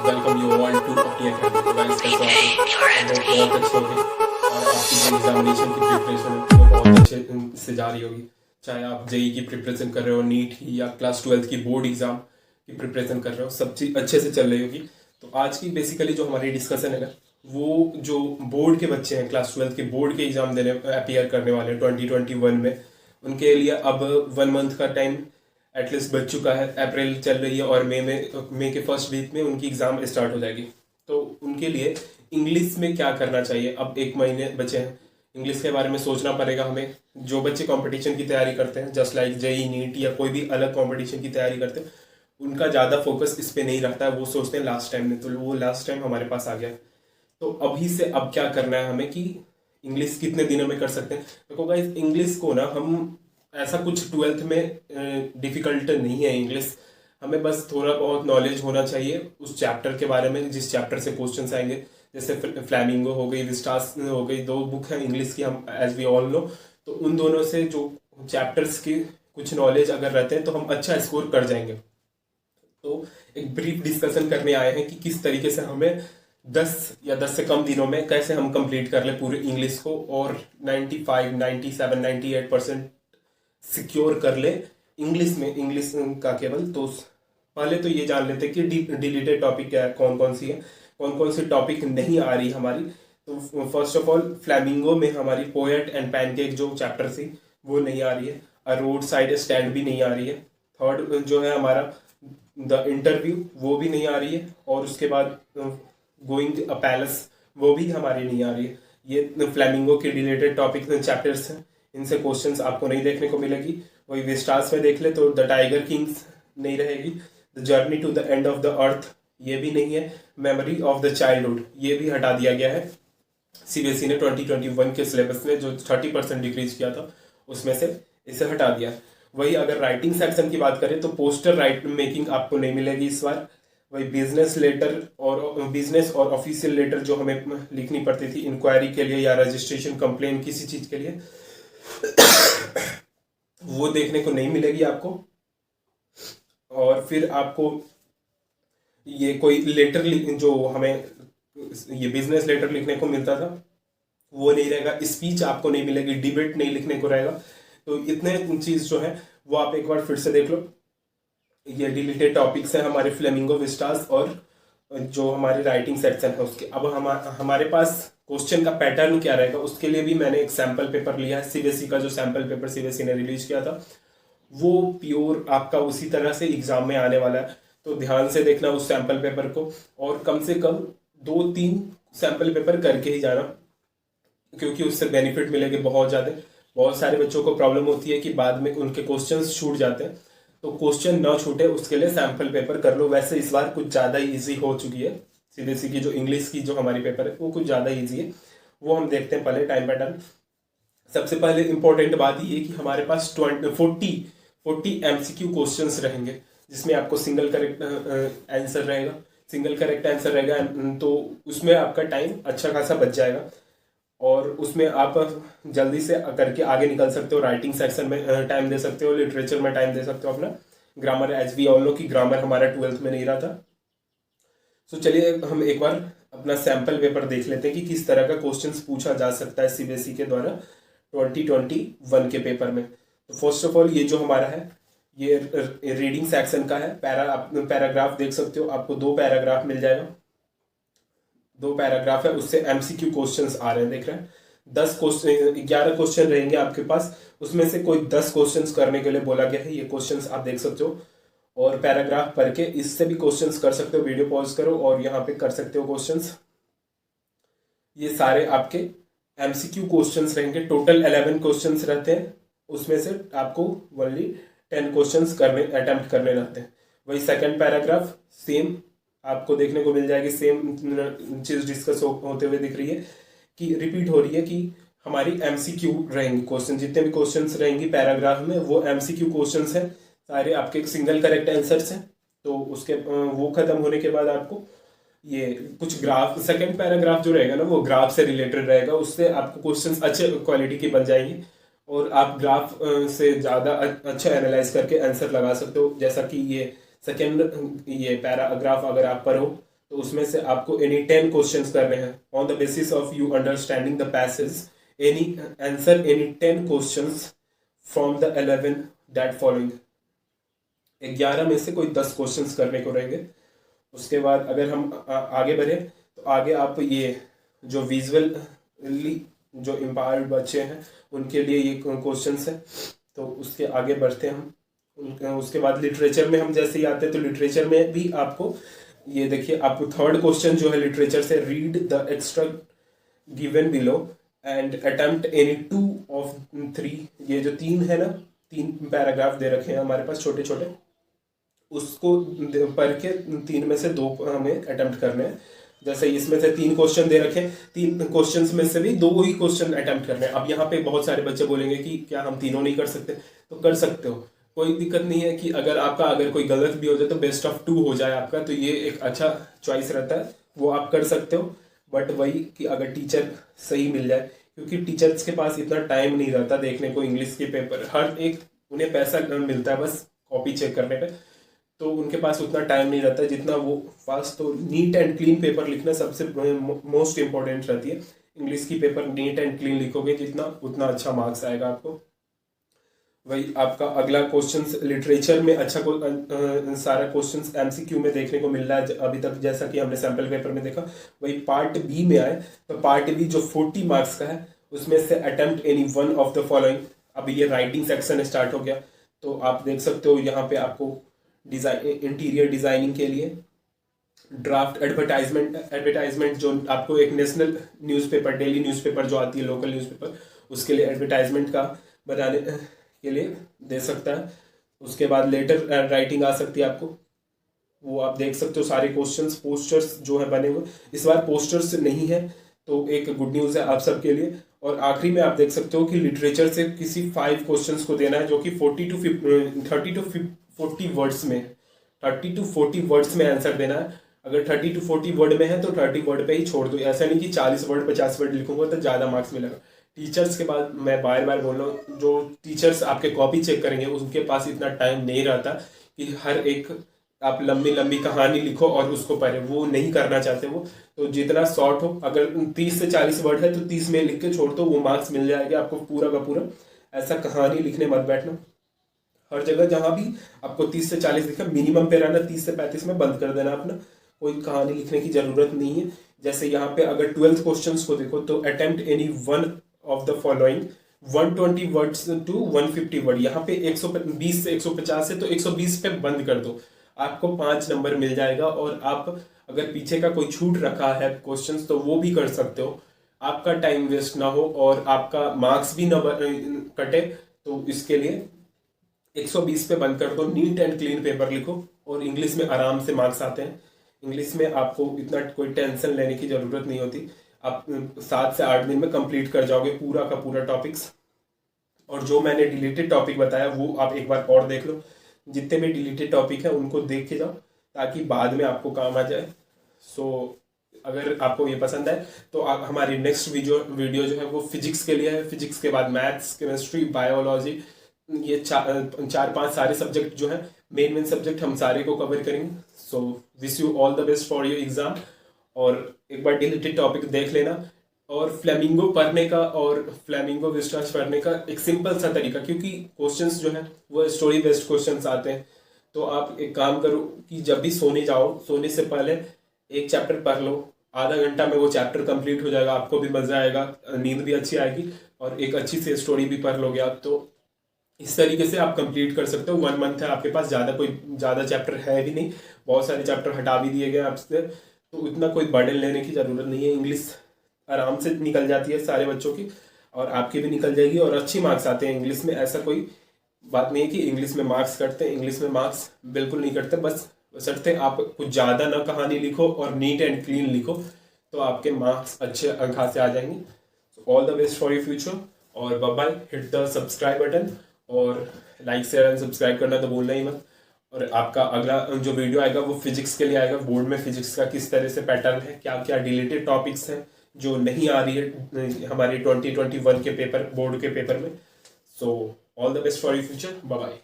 Welcome you all to अपनी academy. तो guys कैसे हो आप लोग? बहुत अच्छे होंगे और आपकी जो एग्जामिनेशन की प्रिपरेशन है वो बहुत अच्छे से जा रही होगी। चाहे आप जेई की प्रिपरेशन कर रहे हो, नीट की, या क्लास 12 की बोर्ड एग्जाम की प्रिपरेशन कर रहे हो, सब चीज़ अच्छे से चल रही होगी। तो आज की बेसिकली जो हमारी डिस्कशन है ना, वो जो बोर्ड के बच्चे हैं, क्लास 12 के बोर्ड के एग्जाम देने अपियर करने वाले हैं 2021 में, उनके लिए अब 1 मंथ का टाइम एटलीस्ट बच चुका है। अप्रैल चल रही है और मई के फर्स्ट वीक में उनकी एग्ज़ाम स्टार्ट हो जाएगी। तो उनके लिए इंग्लिश में क्या करना चाहिए, अब 1 महीने बचे हैं, इंग्लिश के बारे में सोचना पड़ेगा हमें। जो बच्चे कंपटीशन की तैयारी करते हैं, जस्ट लाइक जेई, नीट या कोई भी अलग कंपटीशन की तैयारी करते हैं, उनका ज़्यादा फोकस इस पे नहीं रहता है। वो सोचते हैं लास्ट टाइम में, तो वो लास्ट टाइम हमारे पास आ गया। तो अभी से अब क्या करना है हमें कि इंग्लिश कितने दिनों में कर सकते हैं। देखो गाइस, इंग्लिश को ना हम ऐसा कुछ 12th में डिफिकल्ट नहीं है इंग्लिश। हमें बस थोड़ा बहुत नॉलेज होना चाहिए उस चैप्टर के बारे में, जिस चैप्टर से क्वेश्चंस आएंगे। जैसे फ्लैमिंगो हो गई, विस्टास हो गई, 2 बुक हैं इंग्लिश की, हम एज वी ऑल नो। तो उन दोनों से जो चैप्टर्स की कुछ नॉलेज अगर रहते हैं तो हम अच्छा स्कोर कर जाएंगे। तो एक ब्रीफ डिस्कशन करने आए हैं कि किस तरीके से हमें 10 या 10 से कम दिनों में कैसे हम कंप्लीट कर ले पूरे इंग्लिश को, और 95, 97, 98% सिक्योर कर ले इंग्लिश में। इंग्लिश का केवल तो पहले तो ये जान लेते कि डिलीटेड टॉपिक क्या है, कौन कौन सी है, कौन कौन सी टॉपिक नहीं आ रही हमारी। तो फर्स्ट ऑफ ऑल फ्लैमिंगो में हमारी पोएट एंड पैनकेक जो चैप्टर थी वो नहीं आ रही है। रोड साइड स्टैंड भी नहीं आ रही है। थर्ड जो है हमारा द इंटरव्यू, वो भी नहीं आ रही है। और उसके बाद गोइंग अ पैलेस, वो भी हमारी नहीं आ रही है। ये फ्लैमिंगो के रिलेटेड टॉपिक चैप्टर्स हैं, इनसे क्वेश्चंस आपको नहीं देखने को मिलेगी। वही विस्टास में देख ले तो द टाइगर किंग्स नहीं रहेगी। The journey to the end of the earth, ये भी नहीं है। मेमोरी ऑफ द चाइल्डहुड, ये भी हटा दिया गया है। सीबीएसई ने 2021 के सिलेबस में जो 30% डिक्रीज किया था उसमें से इसे हटा दिया। वही अगर राइटिंग सेक्शन की बात करें तो पोस्टर राइट मेकिंग आपको नहीं मिलेगी इस बार। वही बिजनेस लेटर और बिजनेस और ऑफिशियल लेटर जो हमें लिखनी पड़ती थी इंक्वायरी के लिए या रजिस्ट्रेशन कंप्लेन किसी चीज के लिए, वो देखने को नहीं मिलेगी आपको। और फिर आपको ये कोई लेटर जो हमें ये बिजनेस लेटर लिखने को मिलता था वो नहीं रहेगा। स्पीच आपको नहीं मिलेगी, डिबेट नहीं लिखने को रहेगा। तो इतने चीज जो है वो आप एक बार फिर से देख लो। ये डिलीटेड टॉपिक्स है हमारे फ्लेमिंगो, विस्टास और जो हमारे राइटिंग सेक्शन है उसके। अब हमारे पास क्वेश्चन का पैटर्न क्या रहेगा उसके लिए भी मैंने एक सैंपल पेपर लिया है। सीबीएसई का जो सैंपल पेपर सीबीएसई ने रिलीज किया था वो प्योर आपका उसी तरह से एग्जाम में आने वाला है। तो ध्यान से देखना उस सैंपल पेपर को, और कम से कम 2-3 सैंपल पेपर करके ही जाना, क्योंकि उससे बेनिफिट मिलेंगे बहुत ज़्यादा। बहुत सारे बच्चों को प्रॉब्लम होती है कि बाद में उनके क्वेश्चंस छूट जाते हैं। तो क्वेश्चन ना छूटे उसके लिए सैंपल पेपर कर लो। वैसे इस बार कुछ ज़्यादा इजी हो चुकी है सीबीएसई की जो इंग्लिश की जो हमारी पेपर है वो कुछ ज़्यादा इजी है। वो हम देखते हैं पहले टाइम पैटर्न। सबसे पहले इंपॉर्टेंट बात ये कि हमारे पास 40 एमसीक्यू क्वेश्चंस रहेंगे, जिसमें आपको सिंगल करेक्ट आंसर रहेगा। सिंगल करेक्ट आंसर रहेगा तो उसमें आपका टाइम अच्छा खासा बच जाएगा और उसमें आप जल्दी से करके आगे निकल सकते हो। राइटिंग सेक्शन में टाइम दे सकते हो, लिटरेचर में टाइम दे सकते हो, अपना grammar, as we all know कि ग्रामर हमारा 12th में नहीं रहा था। तो चलिए हम एक बार अपना सैंपल पेपर देख लेते हैं कि किस तरह का क्वेश्चंस पूछा जा सकता है सीबीएसई के द्वारा 2021 के पेपर में। तो फर्स्ट ऑफ ऑल ये जो हमारा है ये रीडिंग सेक्शन का है। पैराग्राफ देख सकते हो, आपको 2 पैराग्राफ मिल जाएगा। 2 पैराग्राफ है, उससे एमसीक्यू क्वेश्चंस आ रहे हैं, देख रहे हैं। 11 क्वेश्चन रहेंगे आपके पास, उसमें से कोई 10 क्वेश्चंस करने के लिए बोला गया है। ये क्वेश्चंस आप देख सकते हो और पैराग्राफ पढ़ के इससे भी क्वेश्चंस कर सकते हो। वीडियो पॉज करो और यहाँ पे कर सकते हो क्वेश्चंस। ये सारे आपके एमसीक्यू क्वेश्चंस रहेंगे। टोटल 11 क्वेश्चंस रहते हैं, उसमें से आपको ओनली 10 क्वेश्चंस अटेम्प्ट करने रहते हैं। वही सेकंड पैराग्राफ सेम आपको देखने को मिल जाएगी। सेम चीज डिस्कस होते हुए दिख रही है कि रिपीट हो रही है कि हमारी एमसीक्यू रहेंगी क्वेश्चन। जितने भी क्वेश्चंस रहेंगी पैराग्राफ में वो एमसीक्यू क्वेश्चंस हैं सारे, आपके सिंगल करेक्ट आंसर्स हैं। तो उसके वो खत्म होने के बाद आपको ये कुछ ग्राफ, सेकंड पैराग्राफ जो रहेगा ना वो ग्राफ से रिलेटेड रहेगा। उससे आपको क्वेश्चंस अच्छे क्वालिटी के बन जाएंगे और आप ग्राफ से ज़्यादा अच्छा एनालाइज करके आंसर लगा सकते हो। जैसा कि ये सेकेंड ये पैराग्राफ अगर आप पढ़ो तो उसमें से आपको एनी 10 क्वेश्चंस करने हैं। On the basis of you understanding the passage any answer any 10 questions from the 11 that following. 11 में से कोई 10 क्वेश्चंस करने को रहेंगे। उसके बाद अगर हम आगे बढ़े तो आगे आप ये जो विजुअली जो इम्पायर्ड बच्चे हैं उनके लिए ये क्वेश्चंस है। तो उसके आगे बढ़ते हैं हम। उसके बाद लिटरेचर में हम जैसे ही आते हैं तो लिटरेचर में भी आपको ये देखिए, आपको थर्ड क्वेश्चन जो है लिटरेचर से, read the extract given below and attempt any 2 of 3। ये जो 3 है ना, 3 पैराग्राफ दे रखे हैं हमारे पास छोटे छोटे, उसको पढ़ के 3 में से 2 हमें अटेम्प्ट करने हैं। जैसे इसमें से 3 क्वेश्चन दे रखे हैं, 3 क्वेश्चंस में से भी 2 ही क्वेश्चन अटेम्प्ट करने हैं। अब यहाँ पे बहुत सारे बच्चे बोलेंगे कि क्या हम तीनों नहीं कर सकते? तो कर सकते हो, कोई दिक्कत नहीं है कि अगर कोई गलत भी हो जाए तो बेस्ट ऑफ 2 हो जाए आपका, तो ये एक अच्छा चॉइस रहता है, वो आप कर सकते हो। बट वही कि अगर टीचर सही मिल जाए, क्योंकि टीचर्स के पास इतना टाइम नहीं रहता देखने को इंग्लिश के पेपर, हर एक उन्हें पैसा मिलता है बस कॉपी चेक करने पे, तो उनके पास उतना टाइम नहीं रहता जितना वो फास्ट। तो नीट एंड क्लीन पेपर लिखना सबसे मोस्ट इंपॉर्टेंट रहती है। इंग्लिश की पेपर नीट एंड क्लीन लिखोगे जितना, उतना अच्छा मार्क्स आएगा आपको। वही आपका अगला क्वेश्चंस लिटरेचर में अच्छा सारा क्वेश्चंस एमसीक्यू में देखने को मिल रहा है अभी तक, जैसा कि हमने सैम्पल पेपर में देखा। वही पार्ट बी में आए तो पार्ट बी जो 40 मार्क्स का है उसमें से attempt any 1 of the following. अब ये राइटिंग सेक्शन स्टार्ट हो गया, तो आप देख सकते हो यहाँ पे आपको इंटीरियर डिजाइनिंग के लिए ड्राफ्ट एडवर्टाइजमेंट जो आपको एक नेशनल न्यूज़पेपर, डेली न्यूज़पेपर जो आती है, लोकल न्यूज़पेपर, उसके लिए एडवर्टाइजमेंट का बनाने के लिए दे सकता है। उसके बाद लेटर राइटिंग आ सकती है आपको, वो आप देख सकते हो सारे क्वेश्चंस। पोस्टर्स जो है बने हुए, इस बार पोस्टर्स नहीं है, तो एक गुड न्यूज़ है आप सबके लिए। और आखिरी में आप देख सकते हो कि लिटरेचर से किसी 5 क्वेश्चंस को देना है, जो कि 30 to 40 वर्ड्स में, 30 to 40 वर्ड्स में आंसर देना है। अगर 30 to 40 वर्ड में है तो 30 वर्ड पे ही छोड़ दो, ऐसा नहीं कि 40 वर्ड 50 वर्ड लिखूंगा तो ज़्यादा मार्क्स मिलेगा। टीचर्स के बाद मैं बार बार बोल रहा हूँ, जो टीचर्स आपके कॉपी चेक करेंगे उनके पास इतना टाइम नहीं रहता कि हर एक आप लंबी लंबी कहानी लिखो और उसको पढ़े, वो नहीं करना चाहते वो। तो जितना शॉर्ट हो, अगर 30 से 40 वर्ड है तो 30 में लिख के छोड़ दो, वो मार्क्स मिल जाएगा आपको पूरा का पूरा। ऐसा कहानी लिखने मत बैठना। हर जगह जहाँ भी आपको 30 से 40 लिखा, मिनिमम पे रहना, 30 से 35 में बंद कर देना अपना, कोई कहानी लिखने की जरूरत नहीं है। जैसे यहाँ पे अगर 12th क्वेश्चंस को देखो तो attempt any 1 of the following 120 words to 150 word. यहाँ पे 120 से 150 है तो 120 पे बंद कर दो, आपको 5 नंबर मिल जाएगा। और आप अगर पीछे का कोई छूट रखा है क्वेश्चंस तो वो भी कर सकते हो, आपका टाइम वेस्ट ना हो और आपका मार्क्स भी ना कटे। तो इसके लिए 120 पे बंद कर दो, नीट एंड क्लीन पेपर लिखो और इंग्लिश में आराम से मार्क्स आते हैं। इंग्लिश में आपको इतना कोई टेंशन लेने की जरूरत नहीं होती, आप 7 से 8 दिन में कंप्लीट कर जाओगे पूरा का पूरा टॉपिक्स। और जो मैंने डिलीटेड टॉपिक बताया वो आप एक बार और देख लो, जितने भी डिलीटेड टॉपिक है उनको देख के जाओ ताकि बाद में आपको काम आ जाए। सो अगर आपको ये पसंद है तो आप हमारी नेक्स्ट वीडियो जो है वो फिजिक्स के लिए है। फिजिक्स के बाद मैथ्स, केमिस्ट्री, बायोलॉजी, ये 4-5 सारे सब्जेक्ट जो है मेन सब्जेक्ट हम सारे को कवर करेंगे। So wish you all the best for your exam. और एक बार डिलीटेड टॉपिक देख लेना। और फ्लेमिंगो पढ़ने का और फ्लेमिंगो विस्टास पढ़ने का एक सिंपल सा तरीका, क्योंकि क्वेश्चंस जो है वो स्टोरी बेस्ड क्वेश्चंस आते हैं, तो आप एक काम करो कि जब भी सोने जाओ, सोने से पहले एक चैप्टर पढ़ लो, आधा घंटा में वो चैप्टर कंप्लीट हो जाएगा, आपको भी मजा आएगा, नींद भी अच्छी आएगी और एक अच्छी सी स्टोरी भी पढ़ लोगे आप। तो इस तरीके से आप कंप्लीट कर सकते हो। 1 मंथ है आपके पास, ज़्यादा चैप्टर है भी नहीं, बहुत सारे चैप्टर हटा भी दिए गए आपसे, तो इतना कोई बर्डन लेने की ज़रूरत नहीं है। इंग्लिश आराम से निकल जाती है सारे बच्चों की और आपकी भी निकल जाएगी और अच्छी मार्क्स आते हैं इंग्लिश में। ऐसा कोई बात नहीं है कि इंग्लिश में मार्क्स कटते हैं, इंग्लिश में मार्क्स बिल्कुल नहीं कटते। बस बशर्ते आप कुछ ज़्यादा ना कहानी लिखो और नीट एंड क्लीन लिखो तो आपके मार्क्स अच्छे खासे आ जाएंगे। All the best for your future और bye bye. Hit the subscribe button और लाइक शेयर एंड सब्सक्राइब करना तो भूलना ही मत। और आपका अगला जो वीडियो आएगा वो फिजिक्स के लिए आएगा। बोर्ड में फिजिक्स का किस तरह से पैटर्न है, क्या क्या डिलीटेड टॉपिक्स हैं जो नहीं आ रही है हमारे 2021 के पेपर, बोर्ड के पेपर में। So all the best for your future, bye bye.